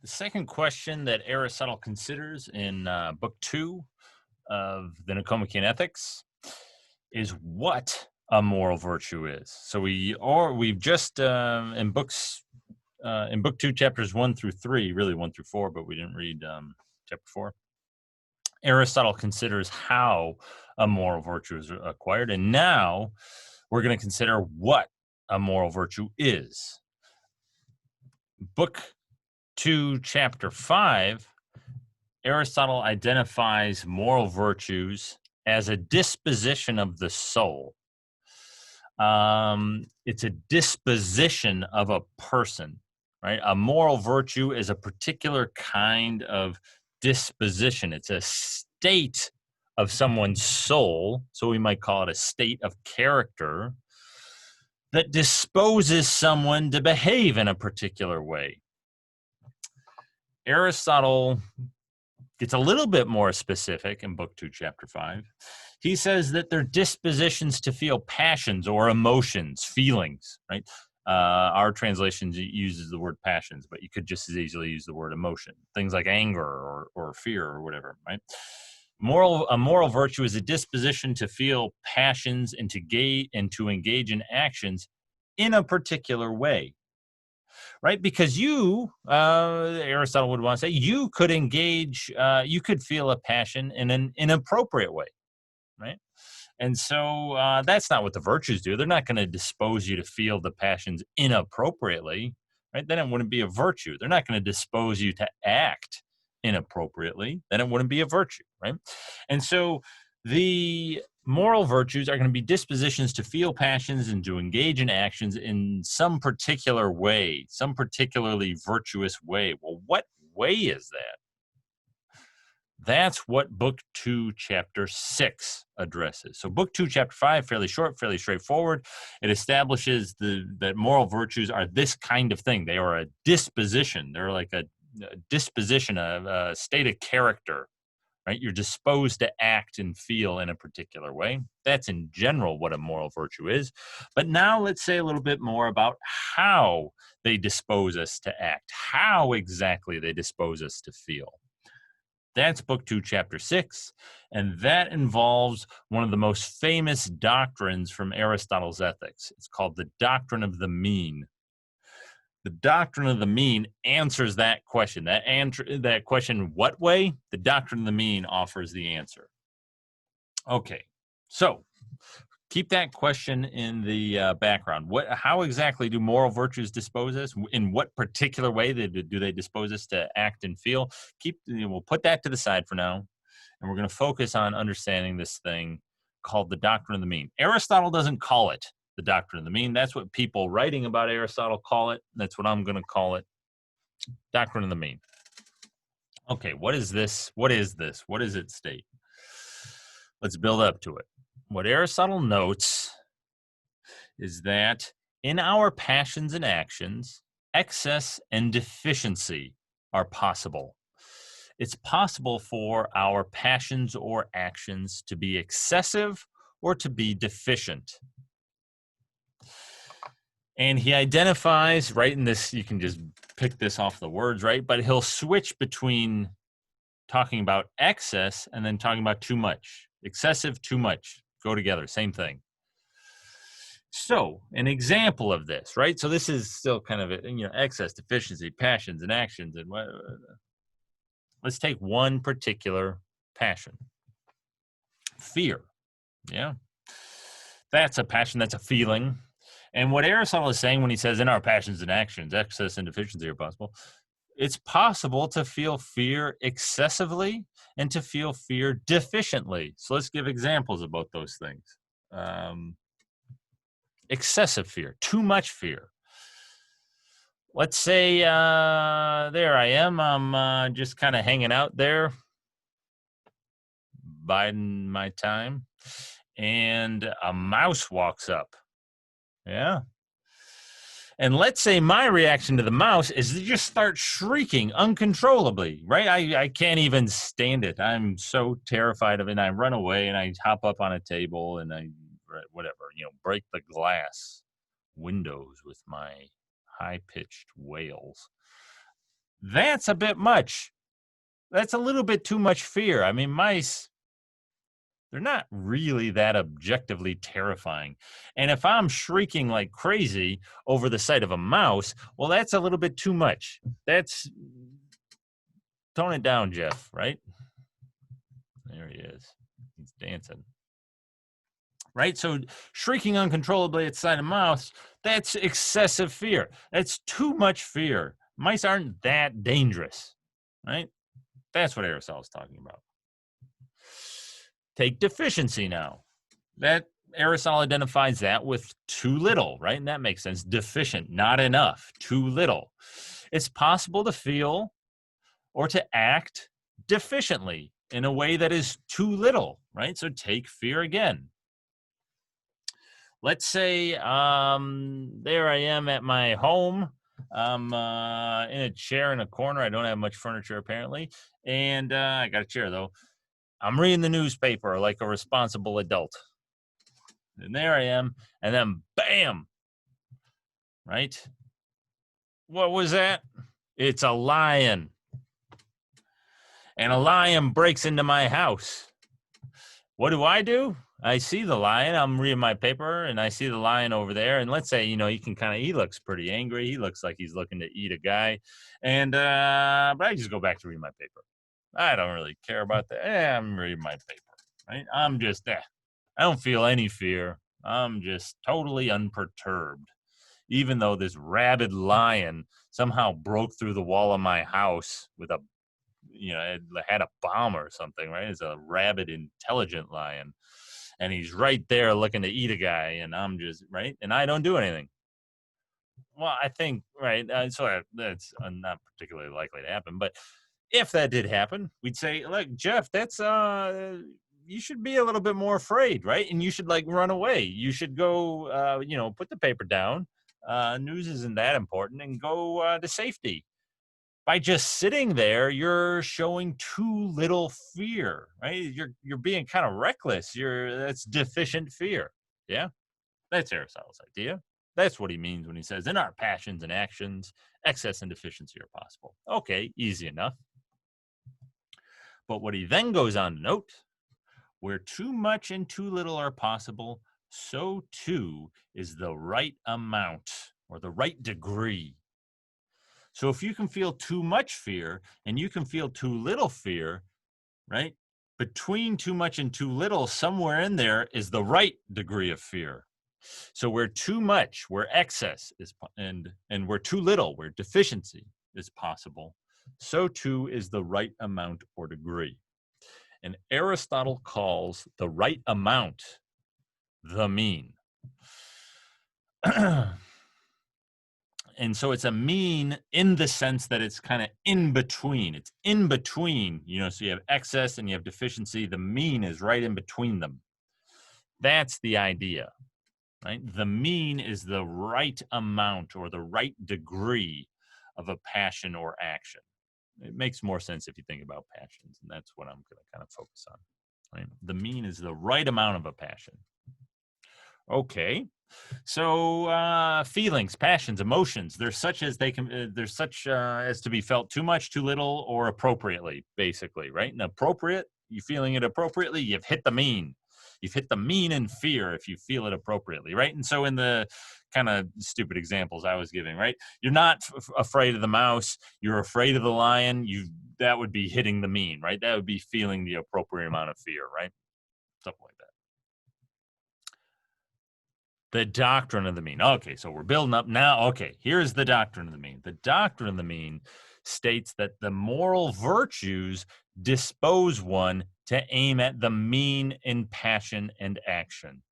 The second question that Aristotle considers in Book 2 of the Nicomachean Ethics is what a moral virtue is. So we've just in Book 2, chapters 1 through 3, really 1 through 4, but we didn't read chapter 4. Aristotle considers how a moral virtue is acquired, and now we're going to consider what a moral virtue is. Book 2, chapter 5, Aristotle identifies moral virtues as a disposition of the soul. It's a disposition of a person, right? A moral virtue is a particular kind of disposition. It's a state of someone's soul, so we might call it a state of character that disposes someone to behave in a particular way. Aristotle gets a little bit more specific in Book 2, chapter 5. He says that they're dispositions to feel passions or emotions, feelings, right? Our translation uses the word passions, but you could just as easily use the word emotion. Things like anger or fear or whatever, right? A moral virtue is a disposition to feel passions and to engage in actions in a particular way. Right? Because Aristotle would want to say, you could engage, you could feel a passion in an inappropriate way, right? And so that's not what the virtues do. They're not going to dispose you to feel the passions inappropriately, right? Then it wouldn't be a virtue. They're not going to dispose you to act inappropriately. Then it wouldn't be a virtue, right? And so the moral virtues are going to be dispositions to feel passions and to engage in actions in some particular way, some particularly virtuous way. Well, what way is that? That's what Book 2, chapter 6 addresses. So Book 2, chapter 5, fairly short, fairly straightforward. It establishes that moral virtues are this kind of thing. They are a disposition. They're like a disposition, a state of character, right? You're disposed to act and feel in a particular way. That's in general what a moral virtue is. But now let's say a little bit more about how they dispose us to act, how exactly they dispose us to feel. That's Book 2, chapter 6, and that involves one of the most famous doctrines from Aristotle's Ethics. It's called the doctrine of the mean. The doctrine of the mean answers that question. That question, what way? The doctrine of the mean offers the answer. Okay, so keep that question in the background. How exactly do moral virtues dispose us? In what particular way do they dispose us to act and feel? We'll put that to the side for now, and we're going to focus on understanding this thing called the doctrine of the mean. Aristotle doesn't call it the doctrine of the mean. That's what people writing about Aristotle call it. That's what I'm going to call it, doctrine of the mean. Okay, what is this? What is this? What does it state? Let's build up to it. What Aristotle notes is that in our passions and actions, excess and deficiency are possible. It's possible for our passions or actions to be excessive or to be deficient. And he identifies, right in this, you can just pick this off the words, right? But he'll switch between talking about excess and then talking about too much. Excessive, too much, go together, same thing. So an example of this, right? So this is still kind of excess, deficiency, passions, and actions. And let's take one particular passion. Fear. Yeah. That's a passion, that's a feeling. And what Aristotle is saying when he says in our passions and actions, excess and deficiency are possible, it's possible to feel fear excessively and to feel fear deficiently. So let's give examples of both those things. Excessive fear, too much fear. Let's say there I am. I'm just kind of hanging out there, biding my time, and a mouse walks up. Yeah. And let's say my reaction to the mouse is to just start shrieking uncontrollably, right? I can't even stand it. I'm so terrified of it. And I run away and I hop up on a table and I, whatever, break the glass windows with my high-pitched wails. That's a bit much. That's a little bit too much fear. I mean, mice, they're not really that objectively terrifying. And if I'm shrieking like crazy over the sight of a mouse, well, that's a little bit too much. That's tone it down, Jeff, right? There he is. He's dancing. Right? So shrieking uncontrollably at the sight of a mouse, that's excessive fear. That's too much fear. Mice aren't that dangerous, right? That's what Aristotle's talking about. Take deficiency now. That Aristotle identifies that with too little, right? And that makes sense. Deficient, not enough, too little. It's possible to feel or to act deficiently in a way that is too little, right? So take fear again. Let's say there I am at my home. I'm in a chair in a corner. I don't have much furniture apparently. And I got a chair though. I'm reading the newspaper like a responsible adult. And there I am. And then bam, right? What was that? It's a lion. And a lion breaks into my house. What do? I see the lion. I'm reading my paper and I see the lion over there. And let's say, he looks pretty angry. He looks like he's looking to eat a guy. And, but I just go back to reading my paper. I don't really care about that. I'm reading my paper, right? I'm just, I don't feel any fear. I'm just totally unperturbed. Even though this rabid lion somehow broke through the wall of my house with it had a bomb or something, right? It's a rabid, intelligent lion. And he's right there looking to eat a guy. And I'm just, right? And I don't do anything. Well, I think, right, so that's not particularly likely to happen. But if that did happen, we'd say, look, Jeff, that's, you should be a little bit more afraid, right? And you should run away. You should go, put the paper down. News isn't that important and go to safety. By just sitting there, you're showing too little fear, right? You're being kind of reckless. That's deficient fear. Yeah, that's Aristotle's idea. That's what he means when he says, in our passions and actions, excess and deficiency are possible. Okay, easy enough. But what he then goes on to note, where too much and too little are possible, so too is the right amount or the right degree. So if you can feel too much fear and you can feel too little fear, right? Between too much and too little, somewhere in there is the right degree of fear. So where too much, where excess is, and where too little, where deficiency is possible, so too is the right amount or degree. And Aristotle calls the right amount the mean. And so it's a mean in the sense that it's kind of in between. It's in between, so you have excess and you have deficiency. The mean is right in between them. That's the idea, right? The mean is the right amount or the right degree of a passion or action. It makes more sense if you think about passions, and that's what I'm going to kind of focus on. Right? The mean is the right amount of a passion. Okay. So feelings, passions, emotions, they're such as to be felt too much, too little, or appropriately, basically, right? And appropriate, you feeling it appropriately, you've hit the mean. You've hit the mean in fear if you feel it appropriately, right? And so in the kind of stupid examples I was giving, right? You're not afraid of the mouse, you're afraid of the lion, that would be hitting the mean, right? That would be feeling the appropriate amount of fear, right? Something like that. The doctrine of the mean. Okay, so we're building up now. Okay, here's the doctrine of the mean. The doctrine of the mean states that the moral virtues dispose one to aim at the mean in passion and action.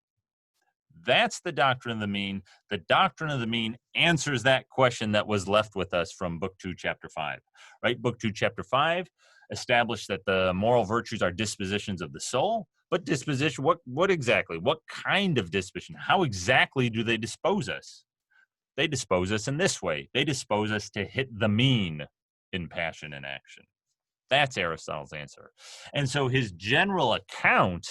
That's the doctrine of the mean. The doctrine of the mean answers that question that was left with us from Book 2, Chapter 5. Right? Book 2, Chapter 5 established that the moral virtues are dispositions of the soul. But disposition, what exactly? What kind of disposition? How exactly do they dispose us? They dispose us in this way. They dispose us to hit the mean in passion and action. That's Aristotle's answer. And so his general account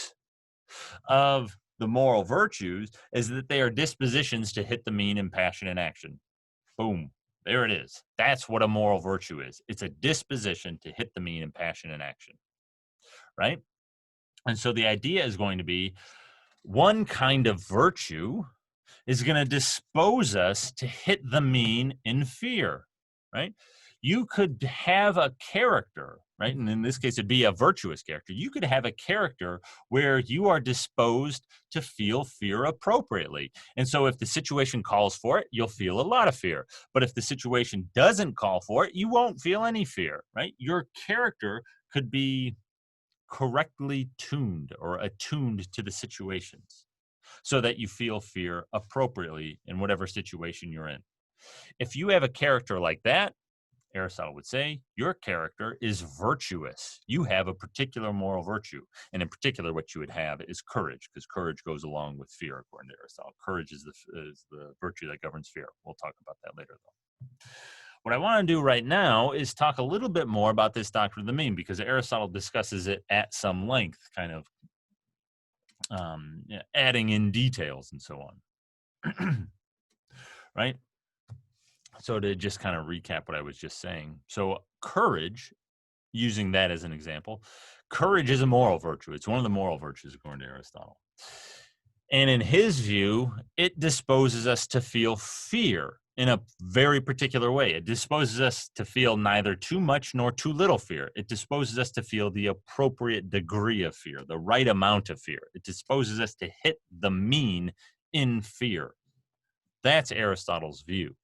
of the moral virtues is that they are dispositions to hit the mean in passion and action. Boom. There it is. That's what a moral virtue is. It's a disposition to hit the mean in passion and action, right? And so the idea is going to be one kind of virtue is going to dispose us to hit the mean in fear, right? You could have a character, right? And in this case, it'd be a virtuous character. You could have a character where you are disposed to feel fear appropriately. And so if the situation calls for it, you'll feel a lot of fear. But if the situation doesn't call for it, you won't feel any fear, right? Your character could be correctly tuned or attuned to the situations so that you feel fear appropriately in whatever situation you're in. If you have a character like that, Aristotle would say, your character is virtuous. You have a particular moral virtue. And in particular, what you would have is courage, because courage goes along with fear, according to Aristotle. Courage is the virtue that governs fear. We'll talk about that later, though. What I want to do right now is talk a little bit more about this doctrine of the mean, because Aristotle discusses it at some length, kind of adding in details and so on. Right? So to just kind of recap what I was just saying. So courage, using that as an example, courage is a moral virtue. It's one of the moral virtues according to Aristotle. And in his view, it disposes us to feel fear in a very particular way. It disposes us to feel neither too much nor too little fear. It disposes us to feel the appropriate degree of fear, the right amount of fear. It disposes us to hit the mean in fear. That's Aristotle's view.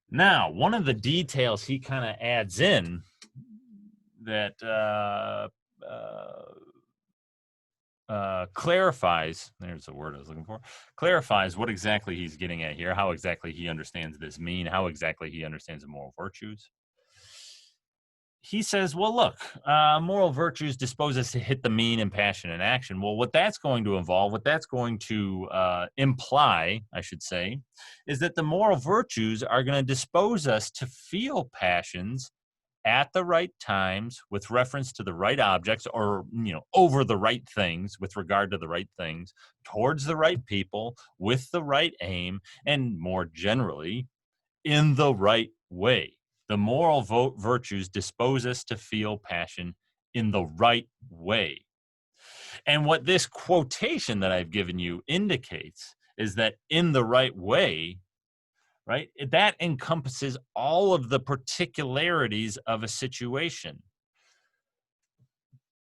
Now, one of the details he kind of adds in that clarifies, there's the word I was looking for, clarifies what exactly he's getting at here, how exactly he understands this mean, how exactly he understands the moral virtues. He says, well, look, moral virtues dispose us to hit the mean in passion and action. Well, what that's going to involve, what that's going to imply, I should say, is that the moral virtues are going to dispose us to feel passions at the right times with reference to the right objects, or, over the right things with regard to the right things, towards the right people, with the right aim, and more generally, in the right way. The moral virtues dispose us to feel passion in the right way. And what this quotation that I've given you indicates is that in the right way, right, that encompasses all of the particularities of a situation.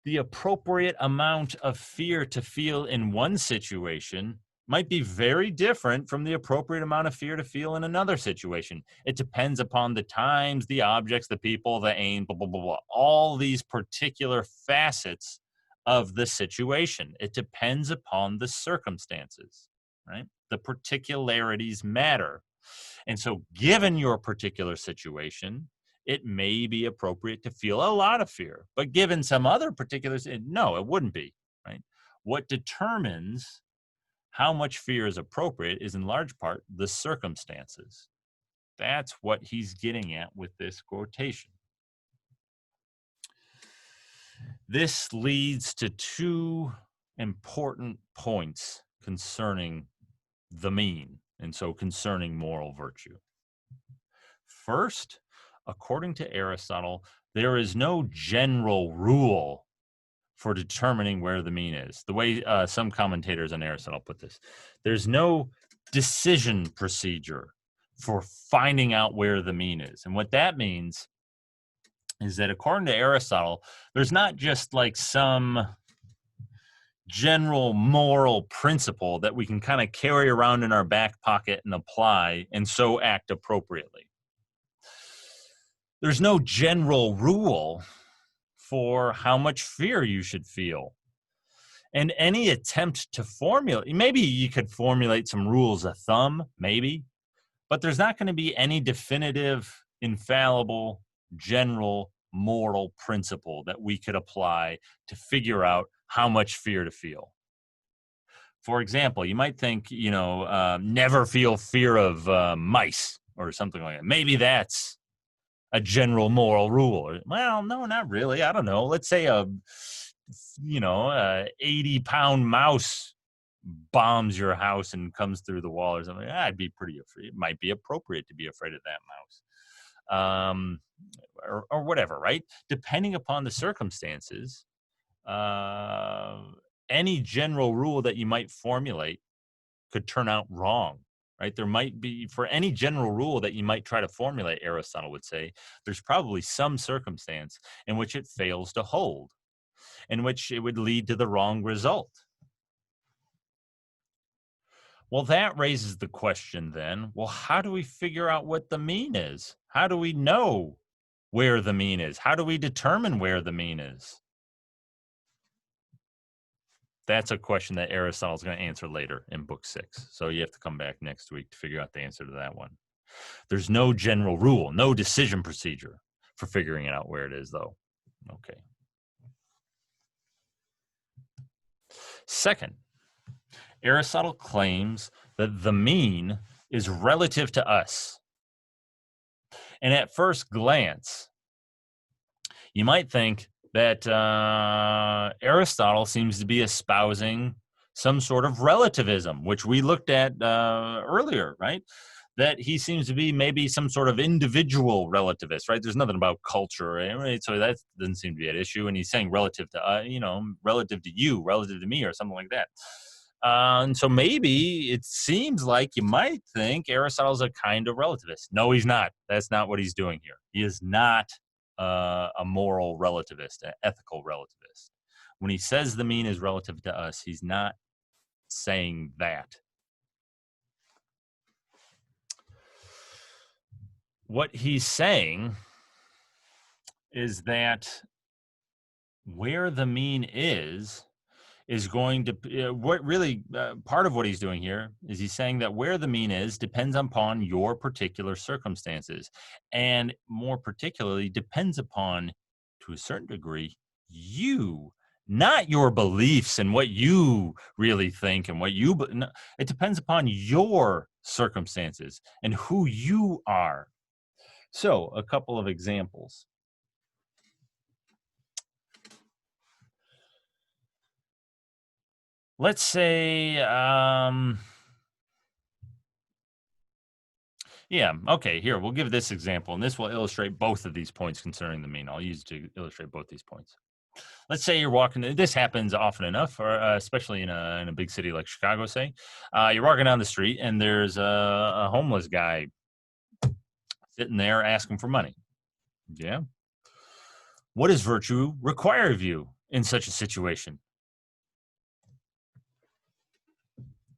The appropriate amount of fear to feel in one situation might be very different from the appropriate amount of fear to feel in another situation. It depends upon the times, the objects, the people, the aim, blah, blah, blah, blah. All these particular facets of the situation. It depends upon the circumstances, right? The particularities matter. And so given your particular situation, it may be appropriate to feel a lot of fear, but given some other particulars, no, it wouldn't be, right? What determines how much fear is appropriate is in large part the circumstances. That's what he's getting at with this quotation. This leads to two important points concerning the mean, and so concerning moral virtue. First, according to Aristotle, there is no general rule for determining where the mean is. The way some commentators on Aristotle put this, there's no decision procedure for finding out where the mean is. And what that means is that according to Aristotle, there's not just like some general moral principle that we can kind of carry around in our back pocket and apply and so act appropriately. There's no general rule for how much fear you should feel. And any attempt to formulate, maybe you could formulate some rules of thumb, maybe, but there's not going to be any definitive, infallible, general moral principle that we could apply to figure out how much fear to feel. For example, you might think, never feel fear of mice or something like that. Maybe that's a general moral rule. Well, no, not really. I don't know. Let's say a 80-pound mouse bombs your house and comes through the wall or something, I'd be pretty afraid. It might be appropriate to be afraid of that mouse, or whatever, right? Depending upon the circumstances, any general rule that you might formulate could turn out wrong, right? There might be, for any general rule that you might try to formulate, Aristotle would say, there's probably some circumstance in which it fails to hold, in which it would lead to the wrong result. Well, that raises the question then, well, how do we figure out what the mean is? How do we know where the mean is? How do we determine where the mean is? That's a question that Aristotle is going to answer later in book 6. So you have to come back next week to figure out the answer to that one. There's no general rule, no decision procedure for figuring out where it is, though. Okay. Second, Aristotle claims that the mean is relative to us. And at first glance, you might think that Aristotle seems to be espousing some sort of relativism, which we looked at earlier, right? That he seems to be maybe some sort of individual relativist, right? There's nothing about culture, right? So that doesn't seem to be an issue. And he's saying relative to, relative to you, relative to me, or something like that. And so maybe it seems like you might think Aristotle's a kind of relativist. No, he's not. That's not what he's doing here. He is not a moral relativist, an ethical relativist. When he says the mean is relative to us, he's not saying that. What he's saying is that where the mean is going to what really part of what he's doing here is he's saying that where the mean is depends upon your particular circumstances, and more particularly depends upon, to a certain degree, you, not your beliefs and what you really think and what you, no, it depends upon your circumstances and who you are. So a couple of examples. Let's say, here, we'll give this example, and this will illustrate both of these points concerning the mean. I'll use it to illustrate both these points. Let's say you're walking, this happens often enough, or especially in a big city like Chicago, say. You're walking down the street, and there's a homeless guy sitting there asking for money. Yeah. What does virtue require of you in such a situation?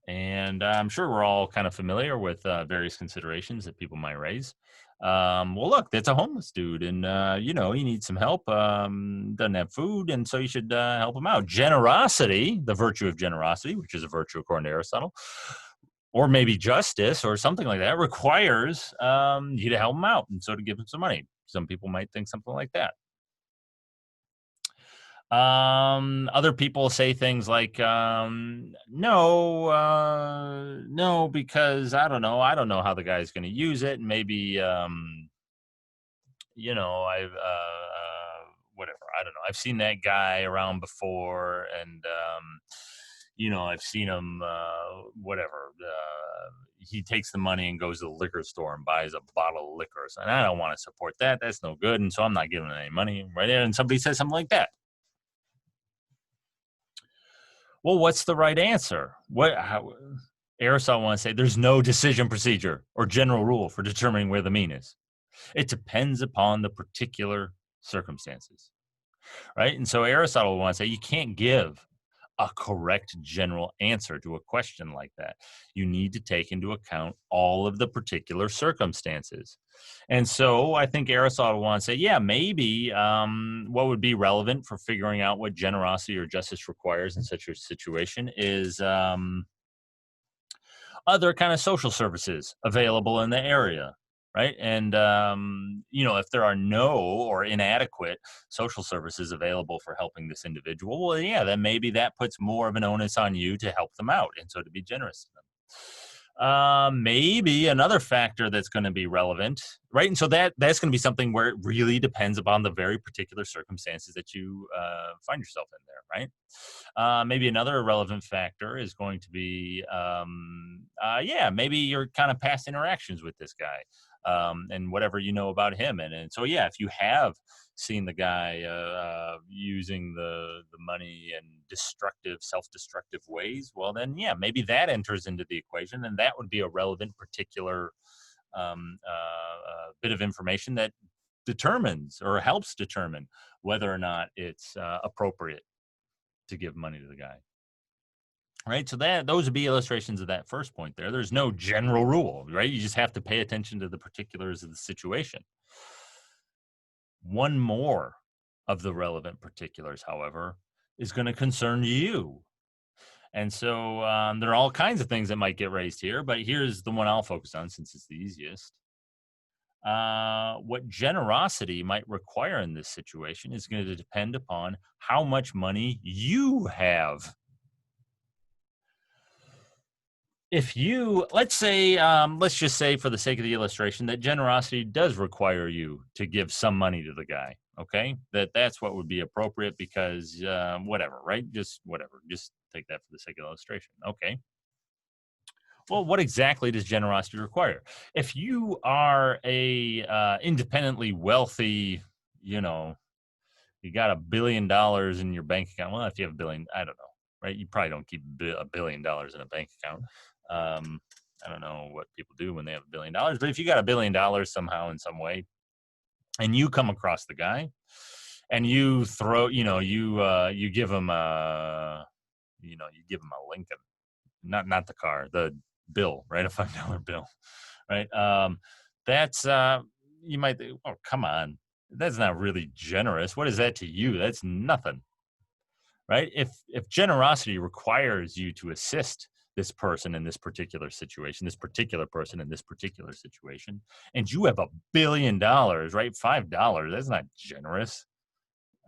And I'm sure we're all kind of familiar with various considerations that people might raise. Well, look, that's a homeless dude, and he needs some help. Doesn't have food, and so you should help him out. Generosity, the virtue of generosity, which is a virtue according to Aristotle, or maybe justice or something like that, requires you to help him out, and so to give him some money. Some people might think something like that. Other people say things like, no, because I don't know how the guy's going to use it. And maybe, whatever, I don't know. I've seen that guy around before, and, I've seen him, whatever. He takes the money and goes to the liquor store and buys a bottle of liquor. And I don't want to support that. That's no good. And so I'm not giving him any money right there. And somebody says something like that. Well, what's the right answer? Aristotle wants to say there's no decision procedure or general rule for determining where the mean is. It depends upon the particular circumstances, right? And so Aristotle wants to say you can't give a correct general answer to a question like that. You need to take into account all of the particular circumstances. And so I think Aristotle wants to say, yeah, maybe what would be relevant for figuring out what generosity or justice requires in such a situation is other kind of social services available in the area. Right. And, if there are no or inadequate social services available for helping this individual, well, yeah, then maybe that puts more of an onus on you to help them out. And so to be generous to them. Maybe another factor that's going to be relevant, right? And so that's going to be something where it really depends upon the very particular circumstances that you find yourself in there, right? Maybe another relevant factor is going to be, yeah, maybe your kind of past interactions with this guy, and whatever you know about him, and so yeah, if you have seen the guy using the money in destructive, self-destructive ways, well, then yeah, maybe that enters into the equation, and that would be a relevant particular bit of information that determines or helps determine whether or not it's appropriate to give money to the guy. Right. So those would be illustrations of that first point there. There's no general rule, right? You just have to pay attention to the particulars of the situation. One more of the relevant particulars, however, is going to concern you. And so there are all kinds of things that might get raised here, but here's the one I'll focus on since it's the easiest. What generosity might require in this situation is going to depend upon how much money you have. If you, let's say, let's just say for the sake of the illustration that generosity does require you to give some money to the guy, okay? That's what would be appropriate because whatever, right? Just whatever, just take that for the sake of illustration, okay? Well, what exactly does generosity require? If you are a independently wealthy, you know, you got $1 billion in your bank account. Well, if you have a billion, I don't know, right? You probably don't keep $1 billion in a bank account. I don't know what people do when they have $1 billion, but if you got $1 billion somehow in some way, and you come across the guy, and you throw, you give him you give him a Lincoln, not the car, the bill, right? A $5 bill, right? That's you might think, oh, come on, that's not really generous. What is that to you? That's nothing, right? If generosity requires you to assist this person in this particular situation, this particular person in this particular situation, and you have $1 billion, right? $5, that's not generous.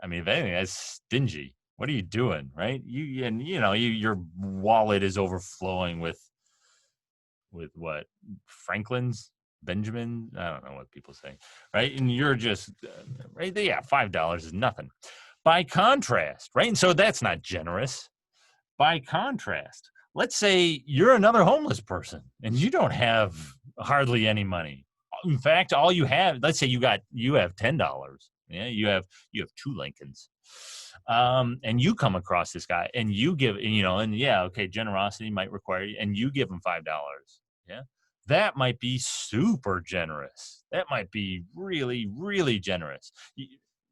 I mean, if anything, that's stingy. What are you doing, right? Your wallet is overflowing with what? Franklin's, Benjamin, I don't know what people say, right? And you're just right there. Yeah, $5 is nothing. By contrast, right? And so that's not generous. By contrast, let's say you're another homeless person and you don't have hardly any money. In fact, all you have, let's say you have $10. Yeah, you have two Lincolns. And you come across this guy and you give, and yeah, okay, generosity might require you, and you give him $5. Yeah. That might be super generous. That might be really, really generous.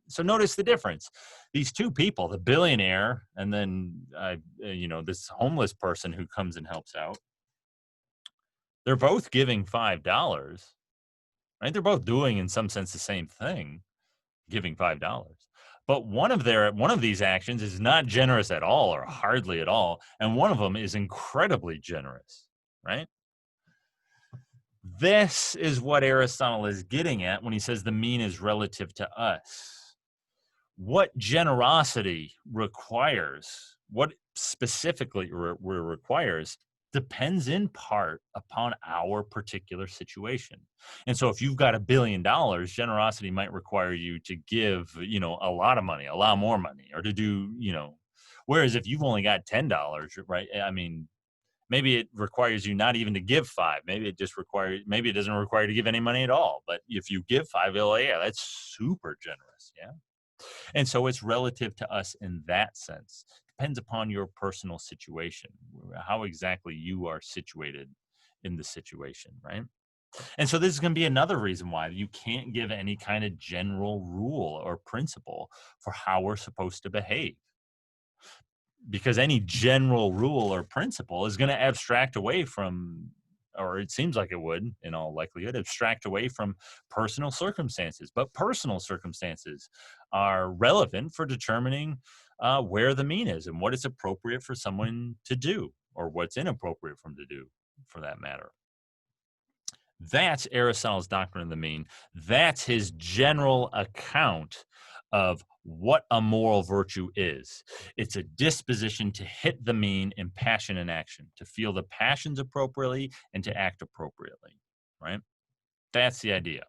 So notice the difference. These two people, the billionaire and then this homeless person who comes and helps out, they're both giving $5, right? They're both doing in some sense the same thing, giving $5. But one of these actions is not generous at all or hardly at all, and one of them is incredibly generous, right? This is what Aristotle is getting at when he says the mean is relative to us. What generosity requires, what specifically requires, depends in part upon our particular situation. And so if you've got $1 billion, generosity might require you to give, a lot of money, a lot more money, or to do, whereas if you've only got $10, right? I mean, maybe it requires you not even to give $5. Maybe it doesn't require you to give any money at all. But if you give $5, yeah, that's super generous. Yeah. And so it's relative to us in that sense. Depends upon your personal situation, how exactly you are situated in the situation, right? And so this is going to be another reason why you can't give any kind of general rule or principle for how we're supposed to behave. Because any general rule or principle is going to abstract away from, or it seems like it would, in all likelihood, abstract away from personal circumstances. But personal circumstances are relevant for determining where the mean is and what is appropriate for someone to do, or what's inappropriate for them to do, for that matter. That's Aristotle's doctrine of the mean. That's his general account of what a moral virtue is. It's a disposition to hit the mean in passion and action, to feel the passions appropriately and to act appropriately, right? That's the idea.